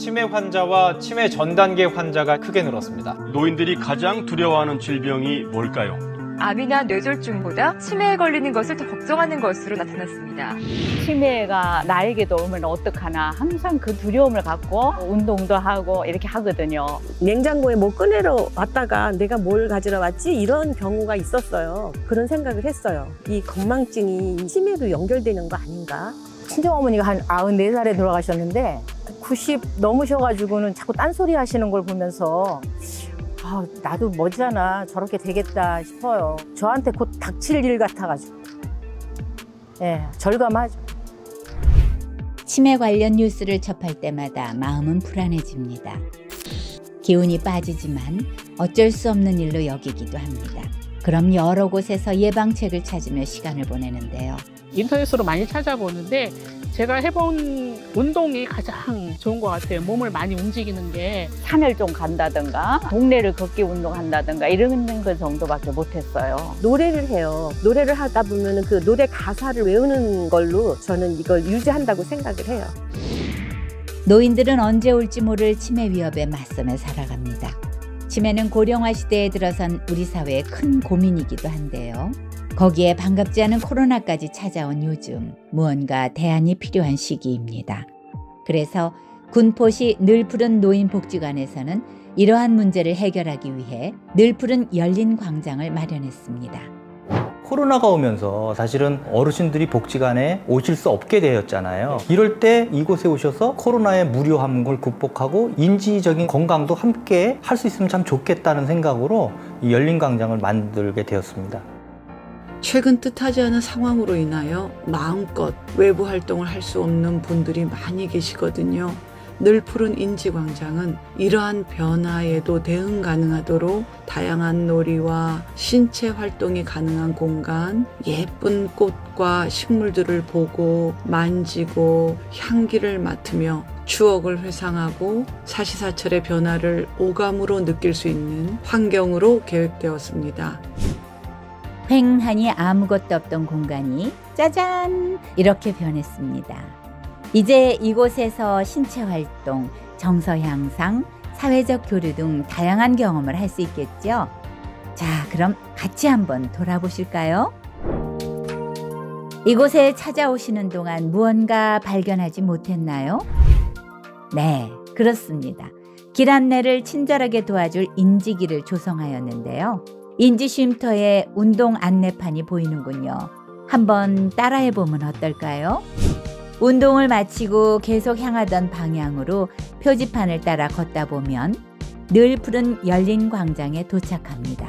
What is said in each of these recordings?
치매 환자와 치매 전 단계 환자가 크게 늘었습니다. 노인들이 가장 두려워하는 질병이 뭘까요? 암이나 뇌졸중보다 치매에 걸리는 것을 더 걱정하는 것으로 나타났습니다. 치매가 나에게도 오면 어떡하나 항상 그 두려움을 갖고 운동도 하고 이렇게 하거든요. 냉장고에 뭐 꺼내러 왔다가 내가 뭘 가지러 왔지? 이런 경우가 있었어요. 그런 생각을 했어요. 이 건망증이 치매도 연결되는 거 아닌가? 친정어머니가 한 94살에 돌아가셨는데 90 넘으셔가지고는 자꾸 딴소리 하시는 걸 보면서 나도 머지않아 저렇게 되겠다 싶어요. 저한테 곧 닥칠 일 같아가지고. 절감하죠. 치매 관련 뉴스를 접할 때마다 마음은 불안해집니다. 기운이 빠지지만 어쩔 수 없는 일로 여기기도 합니다. 그럼 여러 곳에서 예방책을 찾으며 시간을 보내는데요. 인터넷으로 많이 찾아보는데 제가 해본 운동이 가장 좋은 것 같아요. 몸을 많이 움직이는 게. 산을 좀 간다든가 동네를 걷기 운동한다든가 이런 거 정도밖에 못했어요. 노래를 해요. 노래를 하다 보면 그 노래 가사를 외우는 걸로 저는 이걸 유지한다고 생각을 해요. 노인들은 언제 올지 모를 치매 위협에 맞서며 살아갑니다. 치매는 고령화 시대에 들어선 우리 사회의 큰 고민이기도 한데요. 거기에 반갑지 않은 코로나까지 찾아온 요즘 무언가 대안이 필요한 시기입니다. 그래서 군포시 늘푸른 노인복지관에서는 이러한 문제를 해결하기 위해 늘푸른 열린 광장을 마련했습니다. 코로나가 오면서 사실은 어르신들이 복지관에 오실 수 없게 되었잖아요. 이럴 때 이곳에 오셔서 코로나의 무료함을 극복하고 인지적인 건강도 함께 할 수 있으면 참 좋겠다는 생각으로 이 열린 광장을 만들게 되었습니다. 최근 뜻하지 않은 상황으로 인하여 마음껏 외부 활동을 할 수 없는 분들이 많이 계시거든요. 늘푸른 인지광장은 이러한 변화에도 대응 가능하도록 다양한 놀이와 신체 활동이 가능한 공간, 예쁜 꽃과 식물들을 보고 만지고 향기를 맡으며 추억을 회상하고 사시사철의 변화를 오감으로 느낄 수 있는 환경으로 계획되었습니다. 휑하니 아무것도 없던 공간이 짜잔 이렇게 변했습니다. 이제 이곳에서 신체 활동, 정서 향상, 사회적 교류 등 다양한 경험을 할 수 있겠죠? 자, 그럼 같이 한번 돌아보실까요? 이곳에 찾아오시는 동안 무언가 발견하지 못했나요? 네, 그렇습니다. 길 안내를 친절하게 도와줄 인지기를 조성하였는데요. 인지 쉼터에 운동 안내판이 보이는군요. 한번 따라해보면 어떨까요? 운동을 마치고 계속 향하던 방향으로 표지판을 따라 걷다 보면 늘 푸른 열린 광장에 도착합니다.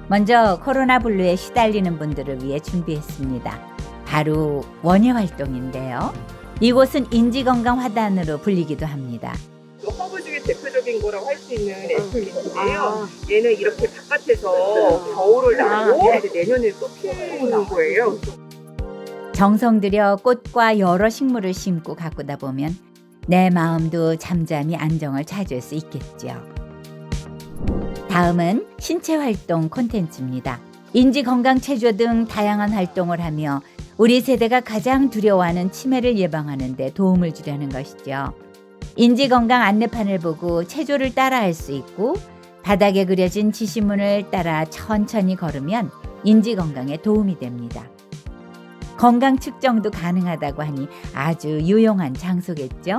먼저 코로나 블루에 시달리는 분들을 위해 준비했습니다. 바로 원예 활동인데요. 이곳은 인지건강화단으로 불리기도 합니다. 허브 중에 대표적인 거라고 할 수 있는 애플리인데요. 얘는 이렇게 바깥에서 겨울을 나고 내년에 또 피우는 거예요. 정성 들여 꽃과 여러 식물을 심고 가꾸다 보면 내 마음도 잠잠히 안정을 찾을 수 있겠죠. 다음은 신체 활동 콘텐츠입니다. 인지건강체조 등 다양한 활동을 하며 우리 세대가 가장 두려워하는 치매를 예방하는 데 도움을 주려는 것이죠. 인지건강 안내판을 보고 체조를 따라할 수 있고 바닥에 그려진 지시문을 따라 천천히 걸으면 인지건강에 도움이 됩니다. 건강 측정도 가능하다고 하니 아주 유용한 장소겠죠?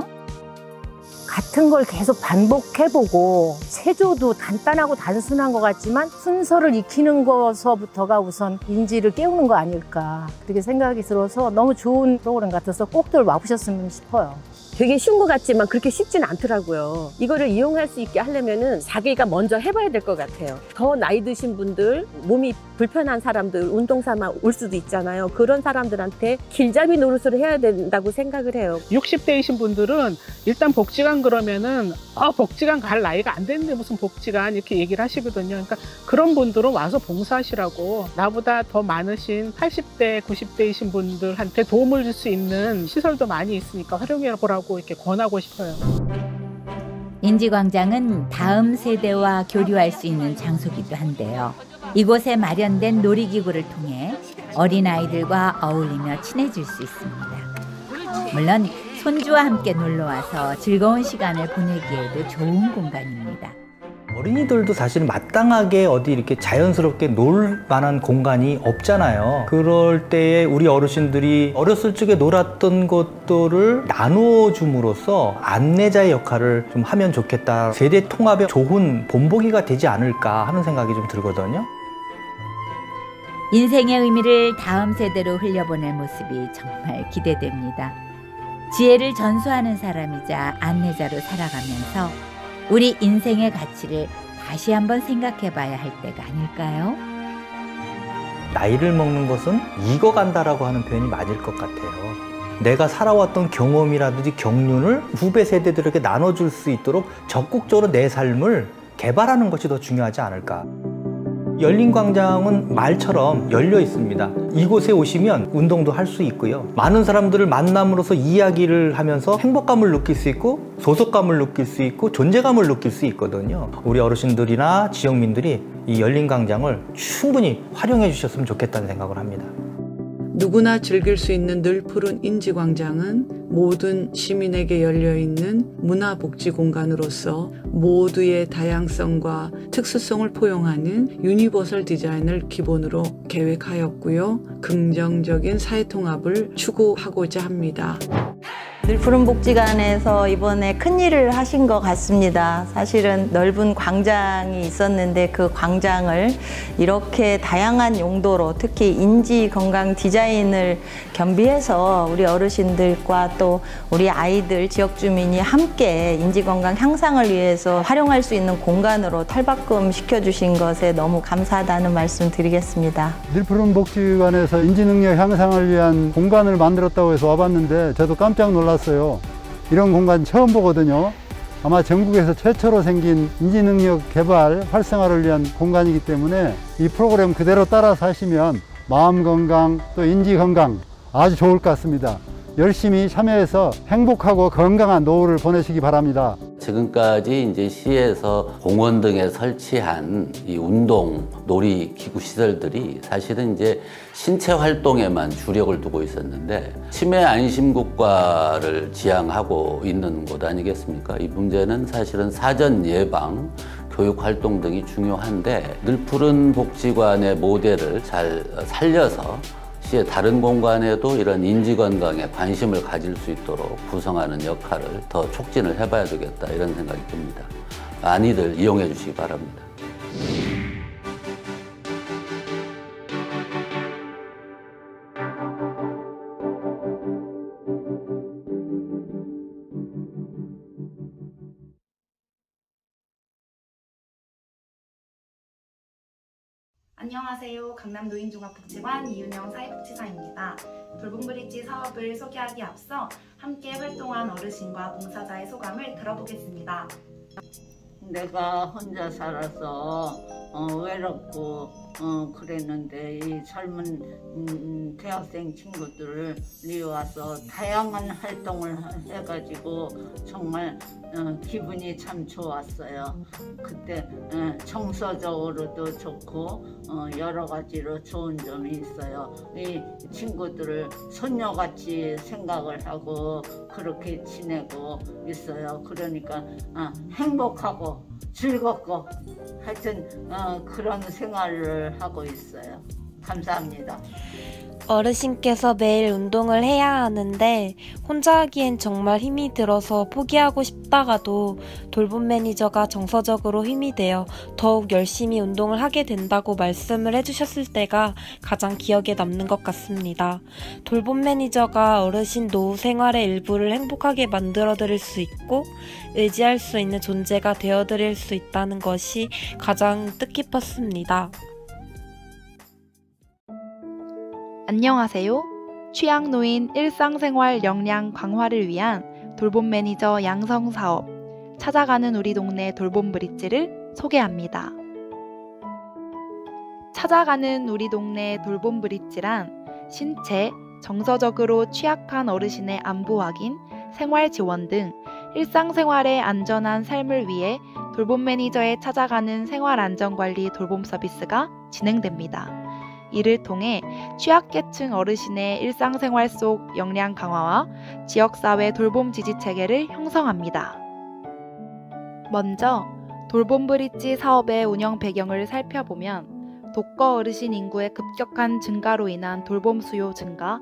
같은 걸 계속 반복해보고 체조도 간단하고 단순한 것 같지만 순서를 익히는 것서부터가 우선 인지를 깨우는 거 아닐까 그렇게 생각이 들어서 너무 좋은 프로그램 같아서 꼭들 와보셨으면 싶어요. 되게 쉬운 것 같지만 그렇게 쉽진 않더라고요. 이거를 이용할 수 있게 하려면은 자기가 먼저 해봐야 될 것 같아요. 더 나이 드신 분들, 몸이 불편한 사람들, 운동 삼아 올 수도 있잖아요. 그런 사람들한테 길잡이 노릇을 해야 된다고 생각을 해요. 60대이신 분들은 일단 복지관 그러면은 복지관 갈 나이가 안 됐는데 무슨 복지관 이렇게 얘기를 하시거든요. 그러니까 그런 분들은 와서 봉사하시라고 나보다 더 많으신 80대, 90대이신 분들한테 도움을 줄 수 있는 시설도 많이 있으니까 활용해 보라고 이렇게 권하고 싶어요. 인지광장은 다음 세대와 교류할 수 있는 장소이기도 한데요. 이곳에 마련된 놀이기구를 통해 어린아이들과 어울리며 친해질 수 있습니다. 물론 손주와 함께 놀러와서 즐거운 시간을 보내기에도 좋은 공간입니다. 어린이들도 사실 마땅하게 어디 이렇게 자연스럽게 놀 만한 공간이 없잖아요. 그럴 때에 우리 어르신들이 어렸을 적에 놀았던 것들을 나눠줌으로써 안내자의 역할을 좀 하면 좋겠다. 세대 통합에 좋은 본보기가 되지 않을까 하는 생각이 좀 들거든요. 인생의 의미를 다음 세대로 흘려보낼 모습이 정말 기대됩니다. 지혜를 전수하는 사람이자 안내자로 살아가면서 우리 인생의 가치를 다시 한번 생각해봐야 할 때가 아닐까요? 나이를 먹는 것은 익어간다라고 하는 표현이 맞을 것 같아요. 내가 살아왔던 경험이라든지 경륜을 후배 세대들에게 나눠줄 수 있도록 적극적으로 내 삶을 개발하는 것이 더 중요하지 않을까. 열린광장은 말처럼 열려 있습니다. 이곳에 오시면 운동도 할 수 있고요. 많은 사람들을 만남으로써 이야기를 하면서 행복감을 느낄 수 있고 소속감을 느낄 수 있고 존재감을 느낄 수 있거든요. 우리 어르신들이나 지역민들이 이 열린광장을 충분히 활용해 주셨으면 좋겠다는 생각을 합니다. 누구나 즐길 수 있는 늘푸른 인지광장은 모든 시민에게 열려있는 문화복지 공간으로서 모두의 다양성과 특수성을 포용하는 유니버설 디자인을 기본으로 계획하였고요. 긍정적인 사회통합을 추구하고자 합니다. 늘푸른 복지관에서 이번에 큰일을 하신 것 같습니다. 사실은 넓은 광장이 있었는데 그 광장을 이렇게 다양한 용도로 특히 인지 건강 디자인을 겸비해서 우리 어르신들과 또 우리 아이들 지역 주민이 함께 인지 건강 향상을 위해서 활용할 수 있는 공간으로 탈바꿈 시켜주신 것에 너무 감사하다는 말씀 드리겠습니다. 늘푸른 복지관에서 인지 능력 향상을 위한 공간을 만들었다고 해서 와봤는데 저도 깜짝 놀랐어요. 이런 공간 처음 보거든요. 아마 전국에서 최초로 생긴 인지능력 개발 활성화를 위한 공간이기 때문에 이 프로그램 그대로 따라서 하시면 마음 건강 또 인지 건강 아주 좋을 것 같습니다. 열심히 참여해서 행복하고 건강한 노후를 보내시기 바랍니다. 지금까지 이제 시에서 공원 등에 설치한 이 운동, 놀이 기구 시설들이 사실은 이제 신체 활동에만 주력을 두고 있었는데 치매 안심국가를 지향하고 있는 곳 아니겠습니까? 이 문제는 사실은 사전 예방, 교육 활동 등이 중요한데 늘푸른 복지관의 모델을 잘 살려서 시의 다른 공간에도 이런 인지 건강에 관심을 가질 수 있도록 구성하는 역할을 더 촉진을 해봐야 되겠다 이런 생각이 듭니다. 많이들 이용해 주시기 바랍니다. 안녕하세요. 강남 노인종합복지관 이윤영 사회복지사입니다. 돌봄브릿지 사업을 소개하기 앞서 함께 활동한 어르신과 봉사자의 소감을 들어보겠습니다. 내가 혼자 살아서 외롭고 그랬는데 이 젊은 대학생 친구들이 와서 다양한 활동을 해가지고 정말 기분이 참 좋았어요. 그때 정서적으로도 좋고 여러 가지로 좋은 점이 있어요. 이 친구들을 손녀같이 생각을 하고 그렇게 지내고 있어요. 그러니까 행복하고 즐겁고 하여튼 그런 생활을 하고 있어요. 감사합니다. 어르신께서 매일 운동을 해야 하는데 혼자 하기엔 정말 힘이 들어서 포기하고 싶다가도 돌봄 매니저가 정서적으로 힘이 되어 더욱 열심히 운동을 하게 된다고 말씀을 해주셨을 때가 가장 기억에 남는 것 같습니다. 돌봄 매니저가 어르신 노후 생활의 일부를 행복하게 만들어드릴 수 있고 의지할 수 있는 존재가 되어드릴 수 있다는 것이 가장 뜻깊었습니다. 안녕하세요. 취약노인 일상생활 역량 강화를 위한 돌봄 매니저 양성 사업 찾아가는 우리 동네 돌봄 브릿지를 소개합니다. 찾아가는 우리 동네 돌봄 브릿지란 신체, 정서적으로 취약한 어르신의 안부 확인, 생활 지원 등 일상생활의 안전한 삶을 위해 돌봄 매니저의 찾아가는 생활안전관리 돌봄 서비스가 진행됩니다. 이를 통해 취약계층 어르신의 일상생활 속 역량 강화와 지역사회 돌봄 지지 체계를 형성합니다. 먼저 돌봄 브릿지 사업의 운영 배경을 살펴보면 독거 어르신 인구의 급격한 증가로 인한 돌봄 수요 증가,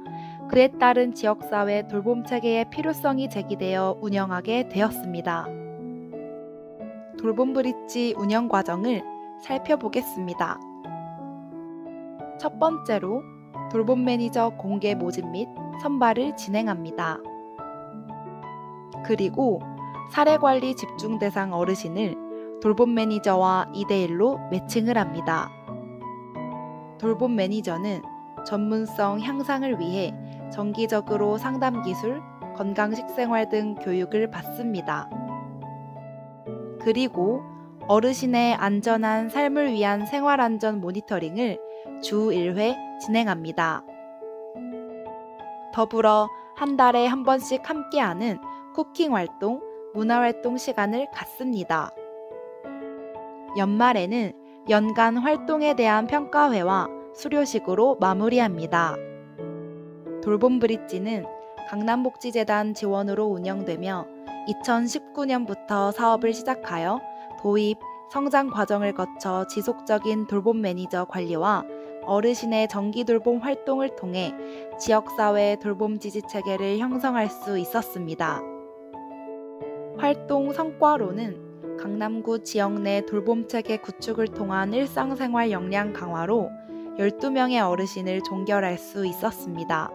그에 따른 지역사회 돌봄 체계의 필요성이 제기되어 운영하게 되었습니다. 돌봄 브릿지 운영 과정을 살펴보겠습니다. 첫 번째로 돌봄 매니저 공개 모집 및 선발을 진행합니다. 그리고 사례관리 집중 대상 어르신을 돌봄 매니저와 2대1로 매칭을 합니다. 돌봄 매니저는 전문성 향상을 위해 정기적으로 상담 기술, 건강 식생활 등 교육을 받습니다. 그리고 어르신의 안전한 삶을 위한 생활안전 모니터링을 주 1회 진행합니다. 더불어 한 달에 한 번씩 함께하는 쿠킹 활동, 문화활동 시간을 갖습니다. 연말에는 연간 활동에 대한 평가회와 수료식으로 마무리합니다. 돌봄 브릿지는 강남복지재단 지원으로 운영되며 2019년부터 사업을 시작하여 도입, 성장 과정을 거쳐 지속적인 돌봄 매니저 관리와 어르신의 정기 돌봄 활동을 통해 지역사회 돌봄 지지 체계를 형성할 수 있었습니다. 활동 성과로는 강남구 지역 내 돌봄 체계 구축을 통한 일상생활 역량 강화로 12명의 어르신을 종결할 수 있었습니다.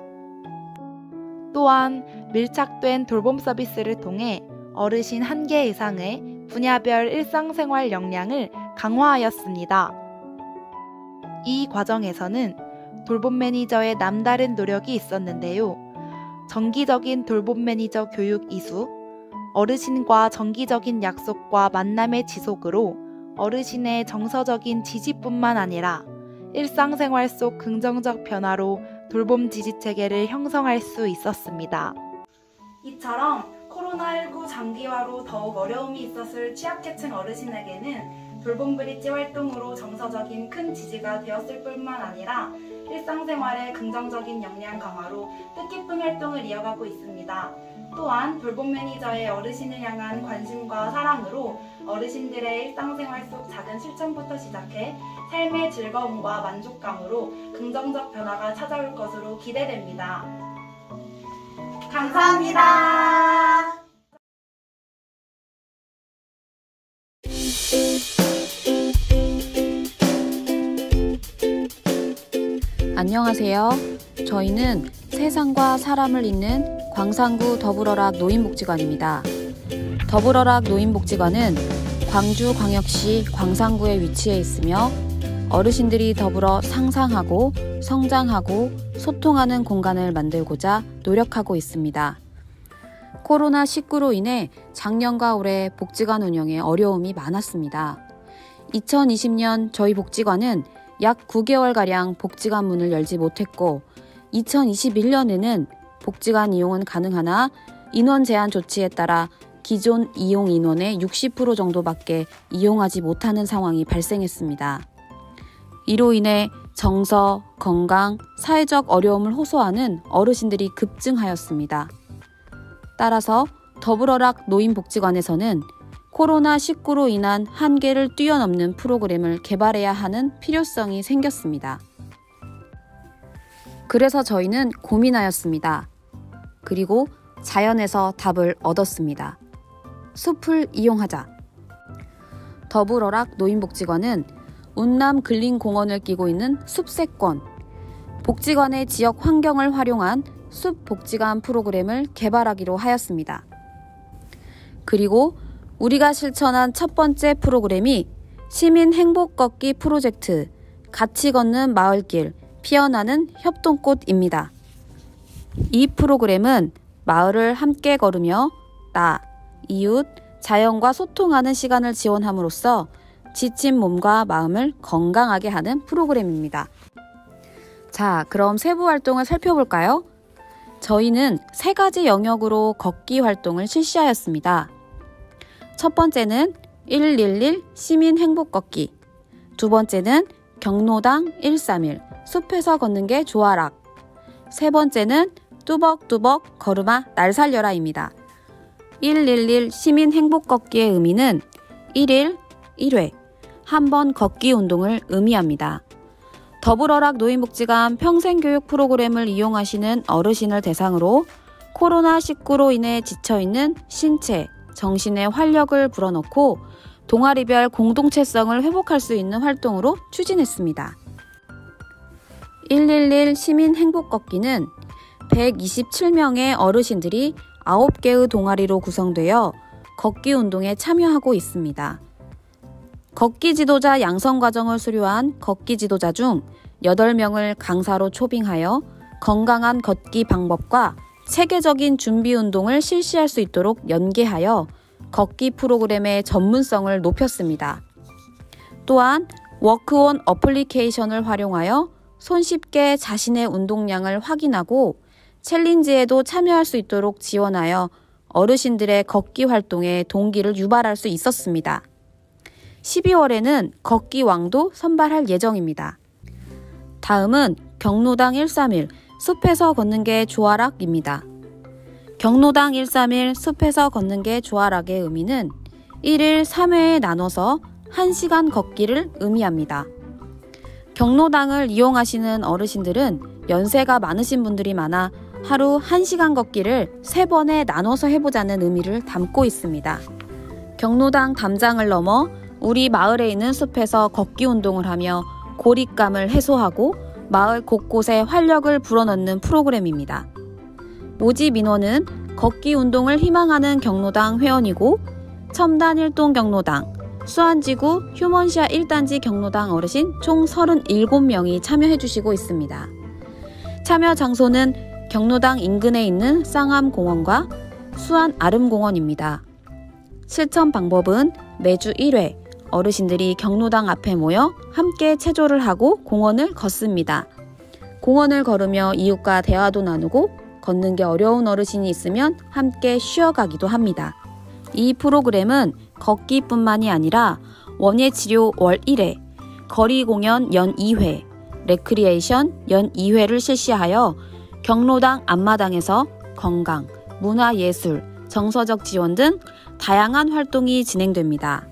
또한 밀착된 돌봄 서비스를 통해 어르신 1개 이상의 분야별 일상생활 역량을 강화하였습니다. 이 과정에서는 돌봄 매니저의 남다른 노력이 있었는데요. 정기적인 돌봄 매니저 교육 이수, 어르신과 정기적인 약속과 만남의 지속으로 어르신의 정서적인 지지뿐만 아니라 일상생활 속 긍정적 변화로 돌봄 지지 체계를 형성할 수 있었습니다. 이처럼 코로나19 장기화로 더욱 어려움이 있었을 취약계층 어르신에게는 돌봄 브릿지 활동으로 정서적인 큰 지지가 되었을 뿐만 아니라 일상생활의 긍정적인 역량 강화로 뜻깊은 활동을 이어가고 있습니다. 또한 돌봄 매니저의 어르신을 향한 관심과 사랑으로 어르신들의 일상생활 속 작은 실천부터 시작해 삶의 즐거움과 만족감으로 긍정적 변화가 찾아올 것으로 기대됩니다. 감사합니다. 안녕하세요. 저희는 세상과 사람을 잇는 광산구 더불어락 노인복지관입니다. 더불어락 노인복지관은 광주광역시 광산구에 위치해 있으며 어르신들이 더불어 상상하고 성장하고 소통하는 공간을 만들고자 노력하고 있습니다. 코로나19로 인해 작년과 올해 복지관 운영에 어려움이 많았습니다. 2020년 저희 복지관은 약 9개월가량 복지관 문을 열지 못했고 2021년에는 복지관 이용은 가능하나 인원 제한 조치에 따라 기존 이용 인원의 60% 정도밖에 이용하지 못하는 상황이 발생했습니다. 이로 인해 정서, 건강, 사회적 어려움을 호소하는 어르신들이 급증하였습니다. 따라서 더불어락 노인복지관에서는 코로나19로 인한 한계를 뛰어넘는 프로그램을 개발해야 하는 필요성이 생겼습니다. 그래서 저희는 고민하였습니다. 그리고 자연에서 답을 얻었습니다. 숲을 이용하자. 더불어락 노인복지관은 운남 근린공원을 끼고 있는 숲세권, 복지관의 지역 환경을 활용한 숲복지관 프로그램을 개발하기로 하였습니다. 그리고 우리가 실천한 첫 번째 프로그램이 시민 행복 걷기 프로젝트 같이 걷는 마을길 피어나는 협동꽃입니다. 이 프로그램은 마을을 함께 걸으며 나, 이웃, 자연과 소통하는 시간을 지원함으로써 지친 몸과 마음을 건강하게 하는 프로그램입니다. 자, 그럼 세부 활동을 살펴볼까요? 저희는 3가지 영역으로 걷기 활동을 실시하였습니다. 첫 번째는 111 시민 행복 걷기, 두 번째는 경로당 131 숲에서 걷는 게 좋아라. 세 번째는 뚜벅뚜벅 걸음아 날 살려라입니다. 111 시민 행복 걷기의 의미는 1일 1회 한 번 걷기 운동을 의미합니다. 더불어락 노인복지관 평생교육 프로그램을 이용하시는 어르신을 대상으로 코로나19로 인해 지쳐있는 신체, 정신의 활력을 불어넣고 동아리별 공동체성을 회복할 수 있는 활동으로 추진했습니다. 111 시민 행복 걷기는 127명의 어르신들이 9개의 동아리로 구성되어 걷기 운동에 참여하고 있습니다. 걷기 지도자 양성 과정을 수료한 걷기 지도자 중 8명을 강사로 초빙하여 건강한 걷기 방법과 체계적인 준비 운동을 실시할 수 있도록 연계하여 걷기 프로그램의 전문성을 높였습니다. 또한 워크온 어플리케이션을 활용하여 손쉽게 자신의 운동량을 확인하고 챌린지에도 참여할 수 있도록 지원하여 어르신들의 걷기 활동에 동기를 유발할 수 있었습니다. 12월에는 걷기 왕도 선발할 예정입니다. 다음은 경로당 131 숲에서 걷는 게 좋아락입니다. 경로당 131 숲에서 걷는 게 좋아락의 의미는 1일 3회에 나눠서 1시간 걷기를 의미합니다. 경로당을 이용하시는 어르신들은 연세가 많으신 분들이 많아 하루 1시간 걷기를 3번에 나눠서 해보자는 의미를 담고 있습니다. 경로당 담장을 넘어 우리 마을에 있는 숲에서 걷기 운동을 하며 고립감을 해소하고 마을 곳곳에 활력을 불어넣는 프로그램입니다. 모집 인원은 걷기 운동을 희망하는 경로당 회원이고 첨단 1동 경로당, 수안지구 휴먼시아 1단지 경로당 어르신 총 37명이 참여해 주시고 있습니다. 참여 장소는 경로당 인근에 있는 쌍암공원과 수안 아름공원입니다. 실천 방법은 매주 1회 어르신들이 경로당 앞에 모여 함께 체조를 하고 공원을 걷습니다. 공원을 걸으며 이웃과 대화도 나누고 걷는 게 어려운 어르신이 있으면 함께 쉬어가기도 합니다. 이 프로그램은 걷기뿐만이 아니라 원예치료 월 1회, 거리공연 연 2회, 레크리에이션 연 2회를 실시하여 경로당 앞마당에서 건강, 문화예술, 정서적 지원 등 다양한 활동이 진행됩니다.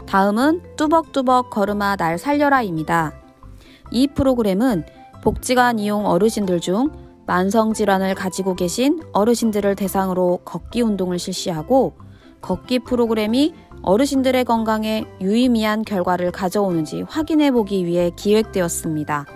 다음은 뚜벅뚜벅 걸음아 날 살려라입니다. 이 프로그램은 복지관 이용 어르신들 중 만성질환을 가지고 계신 어르신들을 대상으로 걷기 운동을 실시하고 걷기 프로그램이 어르신들의 건강에 유의미한 결과를 가져오는지 확인해 보기 위해 기획되었습니다.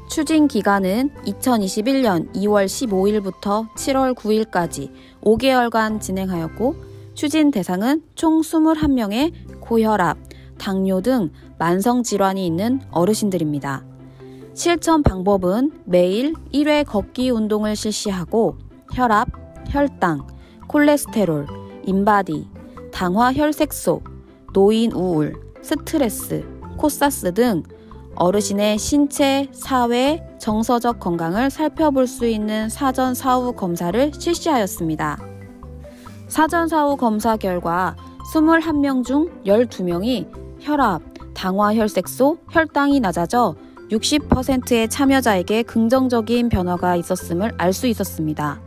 추진 기간은 2021년 2월 15일부터 7월 9일까지 5개월간 진행하였고 추진 대상은 총 21명의 고혈압, 당뇨 등 만성질환이 있는 어르신들입니다. 실천 방법은 매일 1회 걷기 운동을 실시하고 혈압, 혈당, 콜레스테롤, 인바디, 당화 혈색소, 노인 우울, 스트레스, 코사스 등 어르신의 신체, 사회, 정서적 건강을 살펴볼 수 있는 사전 사후 검사를 실시하였습니다. 사전 사후 검사 결과 21명 중 12명이 혈압, 당화 혈색소, 혈당이 낮아져 60%의 참여자에게 긍정적인 변화가 있었음을 알 수 있었습니다.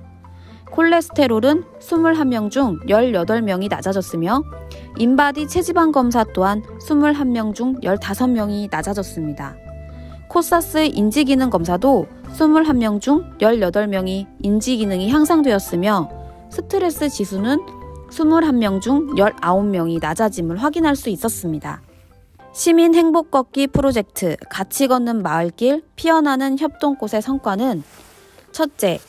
콜레스테롤은 21명 중 18명이 낮아졌으며 인바디 체지방 검사 또한 21명 중 15명이 낮아졌습니다. 코사스 인지기능 검사도 21명 중 18명이 인지기능이 향상되었으며 스트레스 지수는 21명 중 19명이 낮아짐을 확인할 수 있었습니다. 시민 행복 걷기 프로젝트 같이 걷는 마을길 피어나는 협동꽃의 성과는 첫째,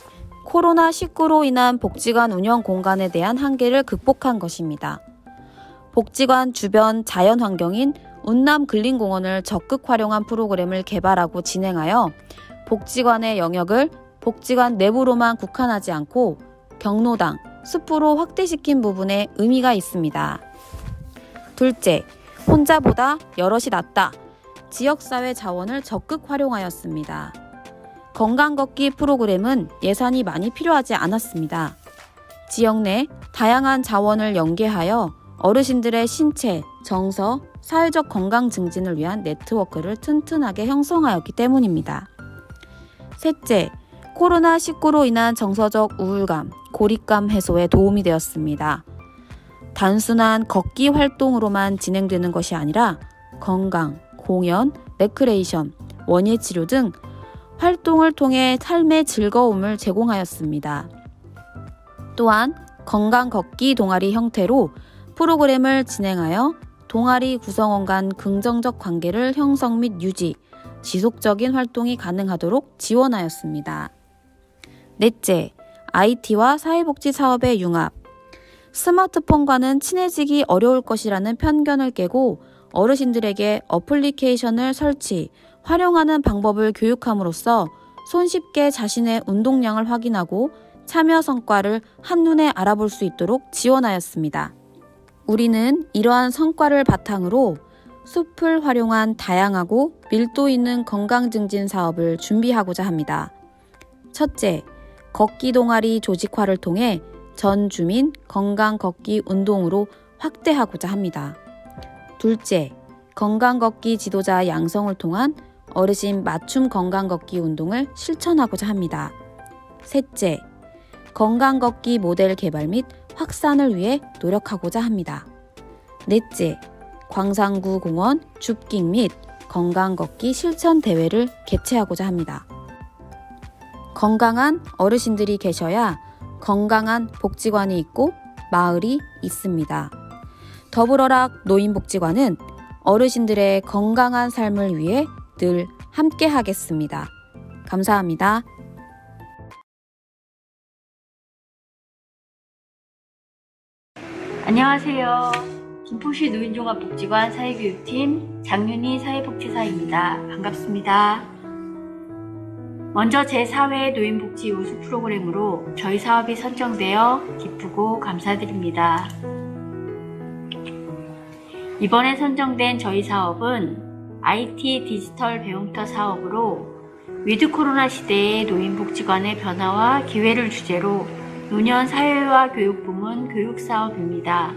코로나19로 인한 복지관 운영 공간에 대한 한계를 극복한 것입니다. 복지관 주변 자연 환경인 운남 근린공원을 적극 활용한 프로그램을 개발하고 진행하여 복지관의 영역을 복지관 내부로만 국한하지 않고 경로당, 숲으로 확대시킨 부분에 의미가 있습니다. 둘째, 혼자보다 여럿이 낫다. 지역사회 자원을 적극 활용하였습니다. 건강걷기 프로그램은 예산이 많이 필요하지 않았습니다. 지역 내 다양한 자원을 연계하여 어르신들의 신체, 정서, 사회적 건강 증진을 위한 네트워크를 튼튼하게 형성하였기 때문입니다. 셋째, 코로나19로 인한 정서적 우울감, 고립감 해소에 도움이 되었습니다. 단순한 걷기 활동으로만 진행되는 것이 아니라 건강, 공연, 레크레이션, 원예치료 등 활동을 통해 삶의 즐거움을 제공하였습니다. 또한 건강 걷기 동아리 형태로 프로그램을 진행하여 동아리 구성원 간 긍정적 관계를 형성 및 유지, 지속적인 활동이 가능하도록 지원하였습니다. 넷째, IT와 사회복지 사업의 융합. 스마트폰과는 친해지기 어려울 것이라는 편견을 깨고 어르신들에게 어플리케이션을 설치, 활용하는 방법을 교육함으로써 손쉽게 자신의 운동량을 확인하고 참여 성과를 한눈에 알아볼 수 있도록 지원하였습니다. 우리는 이러한 성과를 바탕으로 숲을 활용한 다양하고 밀도 있는 건강 증진 사업을 준비하고자 합니다. 첫째, 걷기 동아리 조직화를 통해 전 주민 건강 걷기 운동으로 확대하고자 합니다. 둘째, 건강 걷기 지도자 양성을 통한 어르신 맞춤 건강 걷기 운동을 실천하고자 합니다. 셋째, 건강 걷기 모델 개발 및 확산을 위해 노력하고자 합니다. 넷째, 광산구 공원 줍깅 및 건강 걷기 실천 대회를 개최하고자 합니다. 건강한 어르신들이 계셔야 건강한 복지관이 있고 마을이 있습니다. 더불어락 노인복지관은 어르신들의 건강한 삶을 위해 늘 함께 하겠습니다. 감사합니다. 안녕하세요. 김포시 노인종합복지관 사회교육팀 장윤희 사회복지사입니다. 반갑습니다. 먼저 제4회 노인복지 우수 프로그램으로 저희 사업이 선정되어 기쁘고 감사드립니다. 이번에 선정된 저희 사업은 IT 디지털 배움터 사업으로 위드 코로나 시대의 노인복지관의 변화와 기회를 주제로 노년 사회와 교육 부문 교육 사업입니다.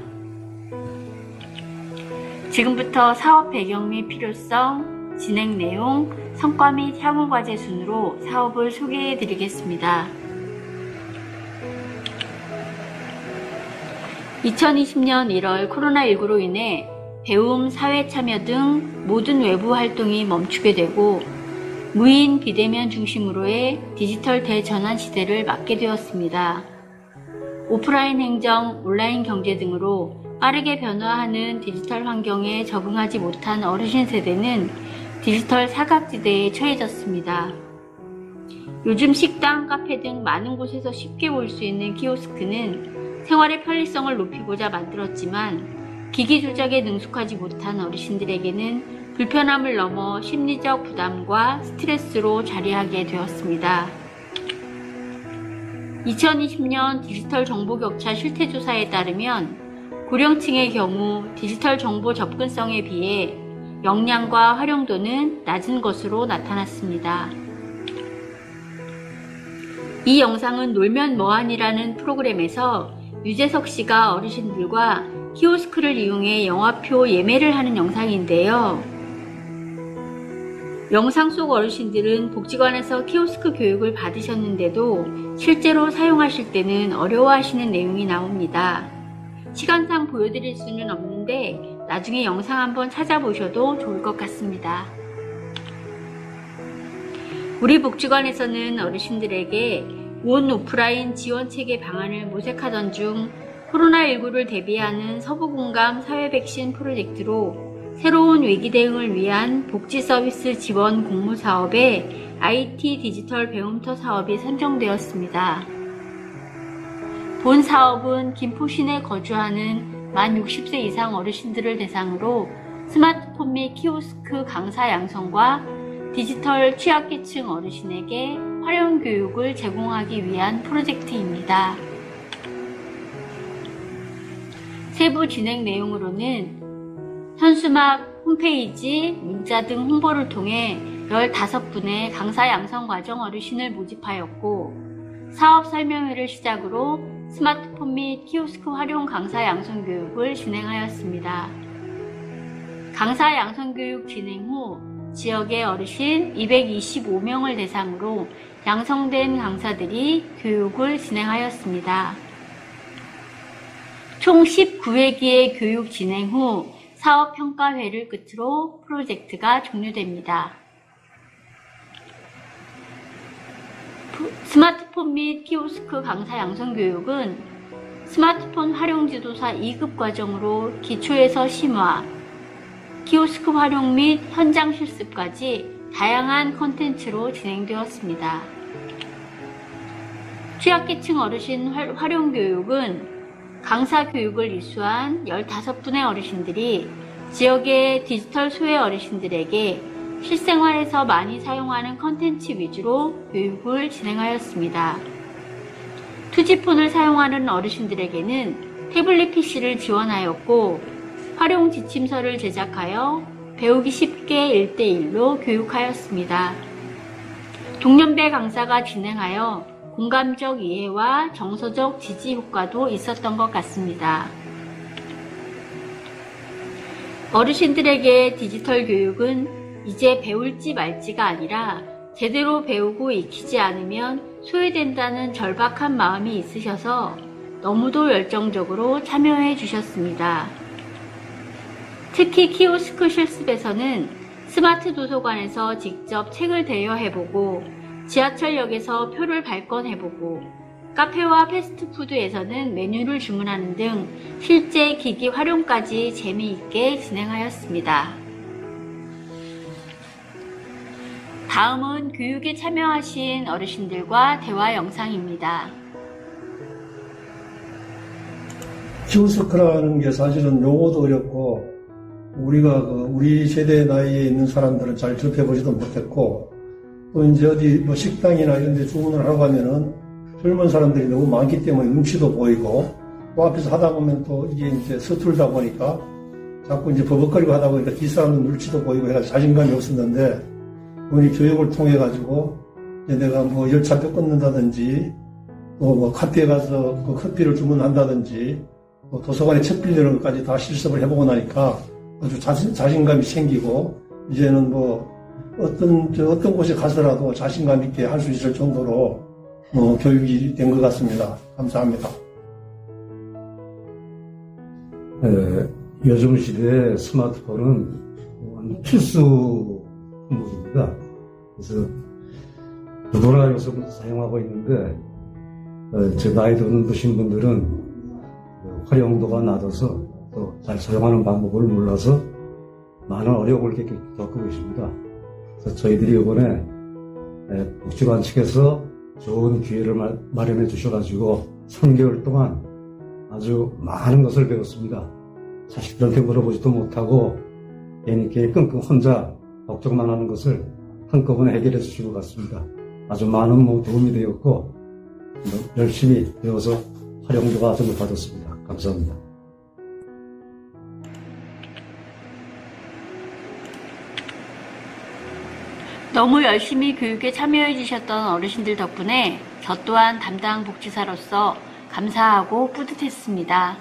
지금부터 사업 배경 및 필요성, 진행 내용, 성과 및 향후 과제 순으로 사업을 소개해 드리겠습니다. 2020년 1월 코로나19로 인해 배움, 사회 참여 등 모든 외부 활동이 멈추게 되고 무인 비대면 중심으로의 디지털 대전환 시대를 맞게 되었습니다. 오프라인 행정, 온라인 경제 등으로 빠르게 변화하는 디지털 환경에 적응하지 못한 어르신 세대는 디지털 사각지대에 처해졌습니다. 요즘 식당, 카페 등 많은 곳에서 쉽게 볼 수 있는 키오스크는 생활의 편리성을 높이고자 만들었지만 기기 조작에 능숙하지 못한 어르신들에게는 불편함을 넘어 심리적 부담과 스트레스로 자리하게 되었습니다. 2020년 디지털 정보 격차 실태조사에 따르면 고령층의 경우 디지털 정보 접근성에 비해 역량과 활용도는 낮은 것으로 나타났습니다. 이 영상은 놀면 뭐하니라는 프로그램에서 유재석 씨가 어르신들과 키오스크를 이용해 영화표 예매를 하는 영상인데요. 영상 속 어르신들은 복지관에서 키오스크 교육을 받으셨는데도 실제로 사용하실 때는 어려워하시는 내용이 나옵니다. 시간상 보여드릴 수는 없는데 나중에 영상 한번 찾아보셔도 좋을 것 같습니다. 우리 복지관에서는 어르신들에게 온 오프라인 지원체계 방안을 모색하던 중 코로나19를 대비하는 서부공감 사회백신 프로젝트로 새로운 위기 대응을 위한 복지 서비스 지원 공모 사업에 IT 디지털 배움터 사업이 선정되었습니다. 본 사업은 김포 시내 거주하는 만 60세 이상 어르신들을 대상으로 스마트폰 및 키오스크 강사 양성과 디지털 취약계층 어르신에게 활용 교육을 제공하기 위한 프로젝트입니다. 세부 진행 내용으로는 현수막, 홈페이지, 문자 등 홍보를 통해 15분의 강사 양성 과정 어르신을 모집하였고 사업 설명회를 시작으로 스마트폰 및 키오스크 활용 강사 양성 교육을 진행하였습니다. 강사 양성교육 진행 후 지역의 어르신 225명을 대상으로 양성된 강사들이 교육을 진행하였습니다. 총 19회기의 교육 진행 후 사업평가회를 끝으로 프로젝트가 종료됩니다. 스마트폰 및 키오스크 강사 양성교육은 스마트폰 활용 지도사 2급 과정으로 기초에서 심화, 키오스크 활용 및 현장 실습까지 다양한 콘텐츠로 진행되었습니다. 취약계층 어르신 활용 교육은 강사 교육을 이수한 15분의 어르신들이 지역의 디지털 소외 어르신들에게 실생활에서 많이 사용하는 콘텐츠 위주로 교육을 진행하였습니다. 투지폰을 사용하는 어르신들에게는 태블릿 PC를 지원하였고 활용 지침서를 제작하여 배우기 쉽게 1대1로 교육하였습니다. 동년배 강사가 진행하여 공감적 이해와 정서적 지지 효과도 있었던 것 같습니다. 어르신들에게 디지털 교육은 이제 배울지 말지가 아니라 제대로 배우고 익히지 않으면 소외된다는 절박한 마음이 있으셔서 너무도 열정적으로 참여해 주셨습니다. 특히 키오스크 실습에서는 스마트 도서관에서 직접 책을 대여해보고 지하철역에서 표를 발권해보고 카페와 패스트푸드에서는 메뉴를 주문하는 등 실제 기기 활용까지 재미있게 진행하였습니다. 다음은 교육에 참여하신 어르신들과 대화 영상입니다. 키오스크라는 게 사실은 용어도 어렵고 우리가 우리 세대 나이에 있는 사람들은 잘 접해보지도 못했고 또 이제 어디 뭐 식당이나 이런 데 주문을 하러 가면은 젊은 사람들이 너무 많기 때문에 눈치도 보이고 또 앞에서 하다 보면 또 이게 이제 서툴다 보니까 자꾸 이제 버벅거리고 하다 보니까 뒷사람도 눈치도 보이고 해가지고 자신감이 없었는데 우리 교육을 통해 가지고 내가 뭐 열차표 끊는다든지 또 뭐 카페에 가서 그 커피를 주문한다든지 또 도서관에 책 빌리는 것까지 다 실습을 해보고 나니까 아주 자신감이 생기고 이제는 뭐 어떤 곳에 가서라도 자신감 있게 할 수 있을 정도로 교육이 된 것 같습니다. 감사합니다. 요즘 시대에 스마트폰은 필수 품목입니다. 그래서 누구나 요즘 사용하고 있는데 제 나이 드신 분들은 활용도가 낮아서 또 잘 사용하는 방법을 몰라서 많은 어려움을 겪고 계십니다. 그래서 저희들이 이번에 복지관 측에서 좋은 기회를 마련해 주셔가지고 3개월 동안 아주 많은 것을 배웠습니다. 자식들한테 물어보지도 못하고 얘니께 끙끙 혼자 걱정만 하는 것을 한꺼번에 해결해 주신 것 같습니다. 아주 많은 도움이 되었고 열심히 배워서 활용도가 아주 높아졌습니다. 감사합니다. 너무 열심히 교육에 참여해 주셨던 어르신들 덕분에 저 또한 담당 복지사로서 감사하고 뿌듯했습니다.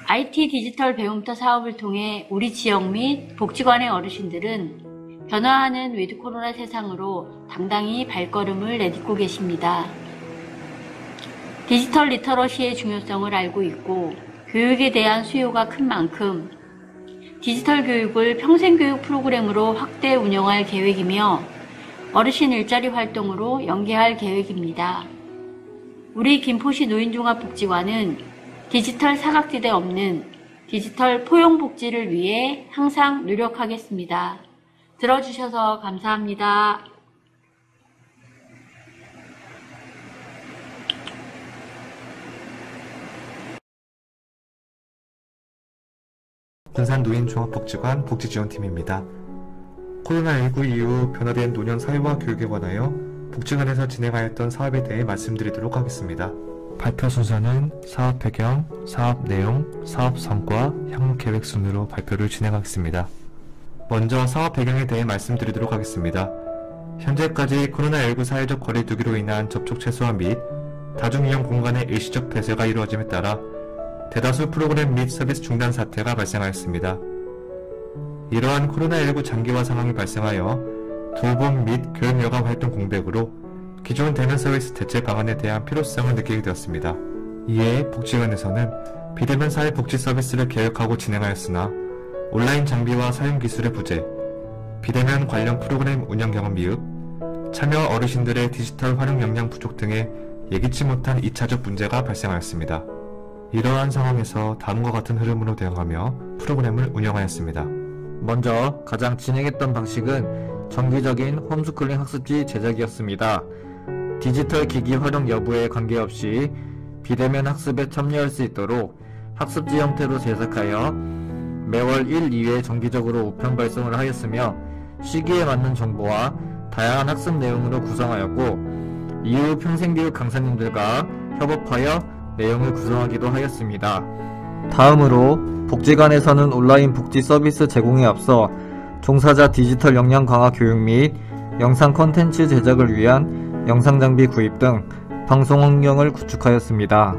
IT 디지털 배움터 사업을 통해 우리 지역 및 복지관의 어르신들은 변화하는 위드 코로나 세상으로 당당히 발걸음을 내딛고 계십니다. 디지털 리터러시의 중요성을 알고 있고 교육에 대한 수요가 큰 만큼 디지털 교육을 평생교육 프로그램으로 확대 운영할 계획이며 어르신 일자리 활동으로 연계할 계획입니다. 우리 김포시 노인종합복지관은 디지털 사각지대 없는 디지털 포용복지를 위해 항상 노력하겠습니다. 들어주셔서 감사합니다. 군산 노인종합복지관 복지지원팀입니다. 코로나19 이후 변화된 노년 사회와 교육에 관하여 복지관에서 진행하였던 사업에 대해 말씀드리도록 하겠습니다. 발표 순서는 사업 배경, 사업 내용, 사업 성과, 향후 계획 순으로 발표를 진행하겠습니다. 먼저 사업 배경에 대해 말씀드리도록 하겠습니다. 현재까지 코로나19 사회적 거리두기로 인한 접촉 최소화 및 다중이용 공간의 일시적 폐쇄가 이루어짐에 따라 대다수 프로그램 및 서비스 중단 사태가 발생하였습니다. 이러한 코로나19 장기화 상황이 발생하여 돌봄 및 교육여가 활동 공백으로 기존 대면 서비스 대체 방안에 대한 필요성을 느끼게 되었습니다. 이에 복지관에서는 비대면 사회복지 서비스를 계획하고 진행하였으나 온라인 장비와 사용 기술의 부재, 비대면 관련 프로그램 운영 경험 미흡, 참여 어르신들의 디지털 활용 역량 부족 등의 예기치 못한 2차적 문제가 발생하였습니다. 이러한 상황에서 다음과 같은 흐름으로 대응하며 프로그램을 운영하였습니다. 먼저 가장 진행했던 방식은 정기적인 홈스쿨링 학습지 제작이었습니다. 디지털 기기 활용 여부에 관계없이 비대면 학습에 참여할 수 있도록 학습지 형태로 제작하여 매월 1, 2회 정기적으로 우편 발송을 하였으며 시기에 맞는 정보와 다양한 학습 내용으로 구성하였고 이후 평생교육 강사님들과 협업하여 내용을 구성하기도 하였습니다. 다음으로 복지관에서는 온라인 복지 서비스 제공에 앞서 종사자 디지털 역량 강화 교육 및 영상 콘텐츠 제작을 위한 영상 장비 구입 등 방송 환경을 구축하였습니다.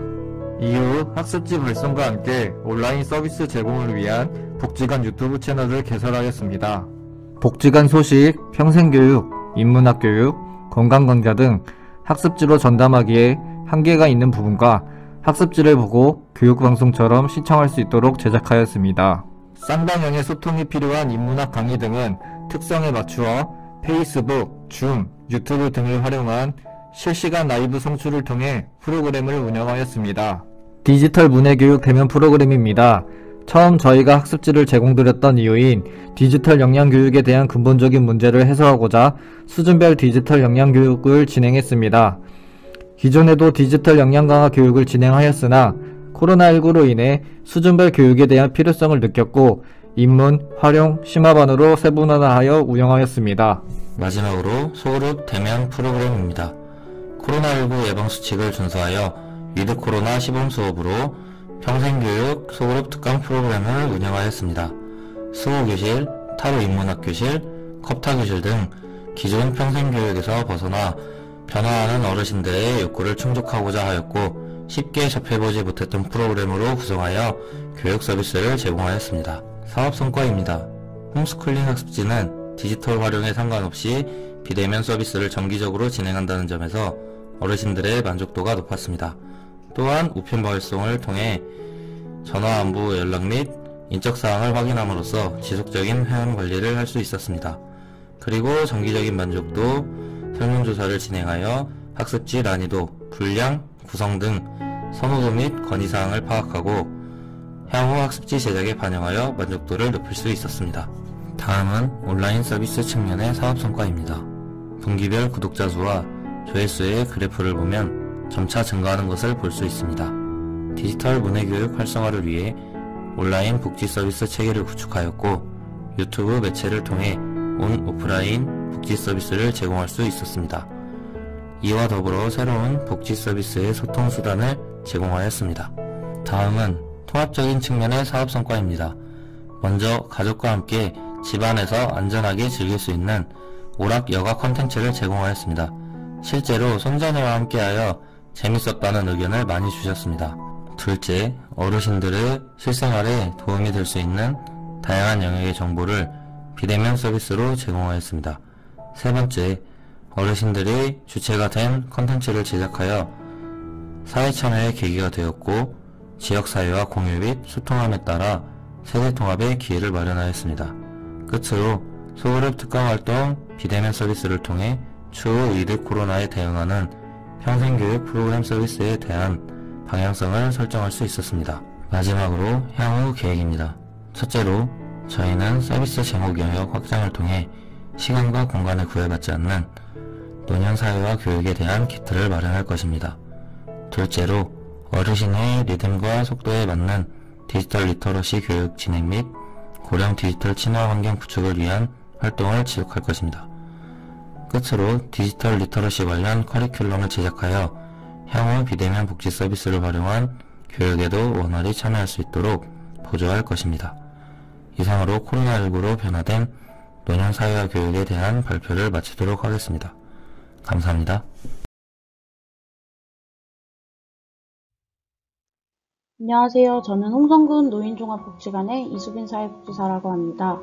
이후 학습지 발송과 함께 온라인 서비스 제공을 위한 복지관 유튜브 채널을 개설하였습니다. 복지관 소식, 평생교육, 인문학 교육, 건강 강좌 등 학습지로 전담하기에 한계가 있는 부분과 학습지를 보고 교육방송처럼 시청할 수 있도록 제작하였습니다. 쌍방향의 소통이 필요한 인문학 강의 등은 특성에 맞추어 페이스북, 줌, 유튜브 등을 활용한 실시간 라이브 송출을 통해 프로그램을 운영하였습니다. 디지털 문해교육 대면 프로그램입니다. 처음 저희가 학습지를 제공드렸던 이유인 디지털 역량교육에 대한 근본적인 문제를 해소하고자 수준별 디지털 역량교육을 진행했습니다. 기존에도 디지털 역량 강화 교육을 진행하였으나 코로나19로 인해 수준별 교육에 대한 필요성을 느꼈고 입문, 활용, 심화반으로 세분화하여 운영하였습니다. 마지막으로 소그룹 대면 프로그램입니다. 코로나19 예방수칙을 준수하여 위드 코로나 시범 수업으로 평생교육 소그룹 특강 프로그램을 운영하였습니다. 수호교실, 타로 인문학교실, 컵타교실 등 기존 평생교육에서 벗어나 변화하는 어르신들의 욕구를 충족하고자 하였고 쉽게 접해보지 못했던 프로그램으로 구성하여 교육 서비스를 제공하였습니다. 사업 성과입니다. 홈스쿨링 학습지는 디지털 활용에 상관없이 비대면 서비스를 정기적으로 진행한다는 점에서 어르신들의 만족도가 높았습니다. 또한 우편 발송을 통해 전화 안부 연락 및 인적사항을 확인함으로써 지속적인 회원 관리를 할 수 있었습니다. 그리고 정기적인 만족도 설문조사를 진행하여 학습지 난이도, 분량, 구성 등 선호도 및 건의사항을 파악하고 향후 학습지 제작에 반영하여 만족도를 높일 수 있었습니다. 다음은 온라인 서비스 측면의 사업 성과입니다. 분기별 구독자 수와 조회수의 그래프를 보면 점차 증가하는 것을 볼 수 있습니다. 디지털 문해교육 활성화를 위해 온라인 복지 서비스 체계를 구축하였고 유튜브 매체를 통해 온 오프라인 복지 서비스를 제공할 수 있었습니다. 이와 더불어 새로운 복지 서비스의 소통 수단을 제공하였습니다. 다음은 통합적인 측면의 사업 성과입니다. 먼저 가족과 함께 집안에서 안전하게 즐길 수 있는 오락 여가 콘텐츠를 제공하였습니다. 실제로 손자녀와 함께하여 재밌었다는 의견을 많이 주셨습니다. 둘째, 어르신들의 실생활에 도움이 될 수 있는 다양한 영역의 정보를 비대면 서비스로 제공하였습니다. 세 번째, 어르신들이 주체가 된 콘텐츠를 제작하여 사회 참여의 계기가 되었고 지역사회와 공유 및 소통함에 따라 세대 통합의 기회를 마련하였습니다. 끝으로 소그룹 특강 활동 비대면 서비스를 통해 추후 위드 코로나에 대응하는 평생교육 프로그램 서비스에 대한 방향성을 설정할 수 있었습니다. 마지막으로 향후 계획입니다. 첫째로 저희는 서비스 제공 영역 확장을 통해 시간과 공간을 구애받지 않는 노년 사회와 교육에 대한 키트를 마련할 것입니다. 둘째로 어르신의 리듬과 속도에 맞는 디지털 리터러시 교육 진행 및 고령 디지털 친화 환경 구축을 위한 활동을 지속할 것입니다. 끝으로 디지털 리터러시 관련 커리큘럼을 제작하여 향후 비대면 복지 서비스를 활용한 교육에도 원활히 참여할 수 있도록 보조할 것입니다. 이상으로 코로나19로 변화된 노년 사회와 교육에 대한 발표를 마치도록 하겠습니다. 감사합니다. 안녕하세요. 저는 홍성군 노인종합복지관의 이수빈 사회복지사라고 합니다.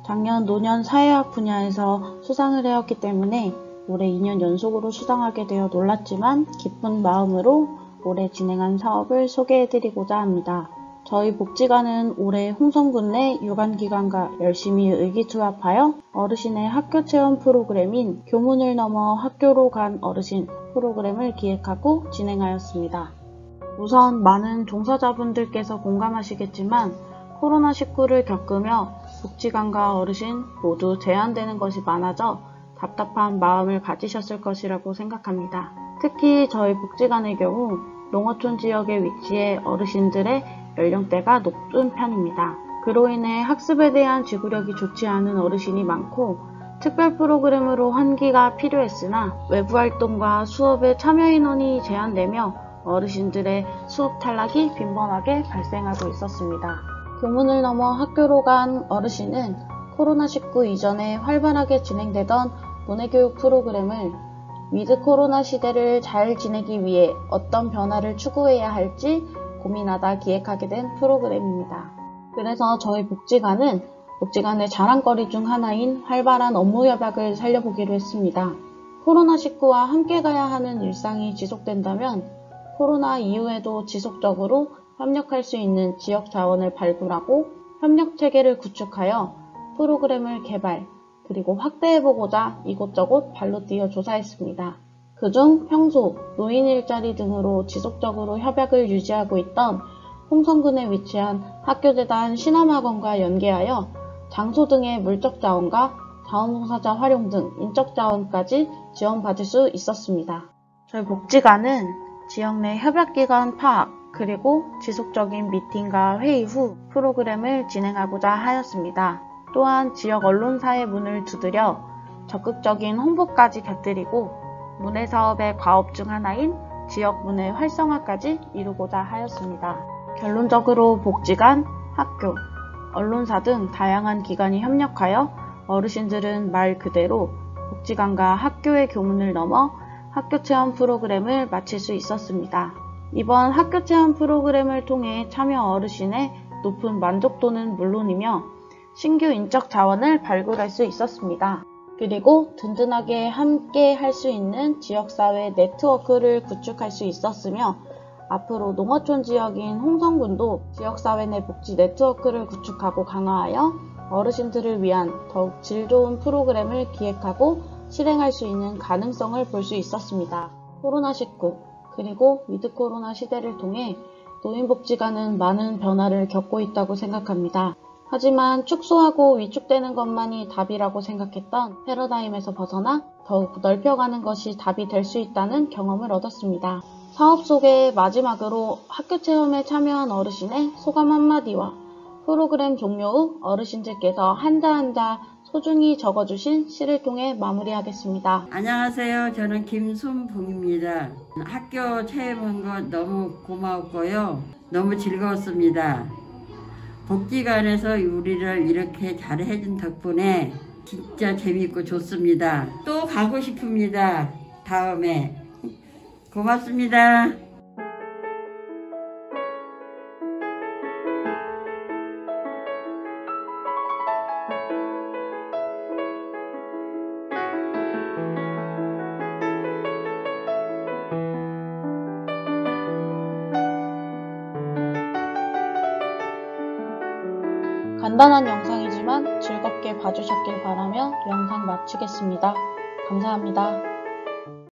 작년 노년 사회학 분야에서 수상을 해왔기 때문에 올해 2년 연속으로 수상하게 되어 놀랐지만 기쁜 마음으로 올해 진행한 사업을 소개해드리고자 합니다. 저희 복지관은 올해 홍성군 내 유관기관과 열심히 의기투합하여 어르신의 학교체험 프로그램인 교문을 넘어 학교로 간 어르신 프로그램을 기획하고 진행하였습니다. 우선 많은 종사자분들께서 공감하시겠지만 코로나19를 겪으며 복지관과 어르신 모두 제한되는 것이 많아져 답답한 마음을 가지셨을 것이라고 생각합니다. 특히 저희 복지관의 경우 농어촌 지역에 위치해 어르신들의 연령대가 높은 편입니다. 그로 인해 학습에 대한 지구력이 좋지 않은 어르신이 많고 특별 프로그램으로 환기가 필요했으나 외부 활동과 수업에 참여 인원이 제한되며 어르신들의 수업 탈락이 빈번하게 발생하고 있었습니다. 교문을 넘어 학교로 간 어르신은 코로나19 이전에 활발하게 진행되던 문해교육 프로그램을 위드 코로나 시대를 잘 지내기 위해 어떤 변화를 추구해야 할지 고민하다 기획하게 된 프로그램입니다. 그래서 저희 복지관의 자랑거리 중 하나인 활발한 업무 협약을 살려보기로 했습니다. 코로나19와 함께 가야 하는 일상이 지속된다면 코로나 이후에도 지속적으로 협력할 수 있는 지역 자원을 발굴하고 협력 체계를 구축하여 프로그램을 개발, 그리고 확대해보고자 이곳저곳 발로 뛰어 조사했습니다. 그중 평소 노인 일자리 등으로 지속적으로 협약을 유지하고 있던 홍성군에 위치한 학교재단 신암학원과 연계하여 장소 등의 물적 자원과 자원봉사자 활용 등 인적 자원까지 지원받을 수 있었습니다. 저희 복지관은 지역 내 협약기관 파악, 그리고 지속적인 미팅과 회의 후 프로그램을 진행하고자 하였습니다. 또한 지역 언론사의 문을 두드려 적극적인 홍보까지 곁들이고 문해사업의 과업 중 하나인 지역 문해 활성화까지 이루고자 하였습니다. 결론적으로 복지관, 학교, 언론사 등 다양한 기관이 협력하여 어르신들은 말 그대로 복지관과 학교의 교문을 넘어 학교체험 프로그램을 마칠 수 있었습니다. 이번 학교체험 프로그램을 통해 참여 어르신의 높은 만족도는 물론이며 신규 인적 자원을 발굴할 수 있었습니다. 그리고 든든하게 함께 할 수 있는 지역사회 네트워크를 구축할 수 있었으며 앞으로 농어촌 지역인 홍성군도 지역사회 내 복지 네트워크를 구축하고 강화하여 어르신들을 위한 더욱 질 좋은 프로그램을 기획하고 실행할 수 있는 가능성을 볼 수 있었습니다. 코로나19 그리고 위드 코로나 시대를 통해 노인복지관은 많은 변화를 겪고 있다고 생각합니다. 하지만 축소하고 위축되는 것만이 답이라고 생각했던 패러다임에서 벗어나 더욱 넓혀가는 것이 답이 될 수 있다는 경험을 얻었습니다. 사업 속에 마지막으로 학교 체험에 참여한 어르신의 소감 한마디와 프로그램 종료 후 어르신들께서 한자 소중히 적어주신 시를 통해 마무리하겠습니다. 안녕하세요. 저는 김순봉입니다. 학교 체험한 거 너무 고마웠고요. 너무 즐거웠습니다. 복지관에서 우리를 이렇게 잘 해준 덕분에 진짜 재밌고 좋습니다. 또 가고 싶습니다. 다음에. 고맙습니다. 간단한 영상이지만 즐겁게 봐주셨길 바라며 영상 마치겠습니다. 감사합니다.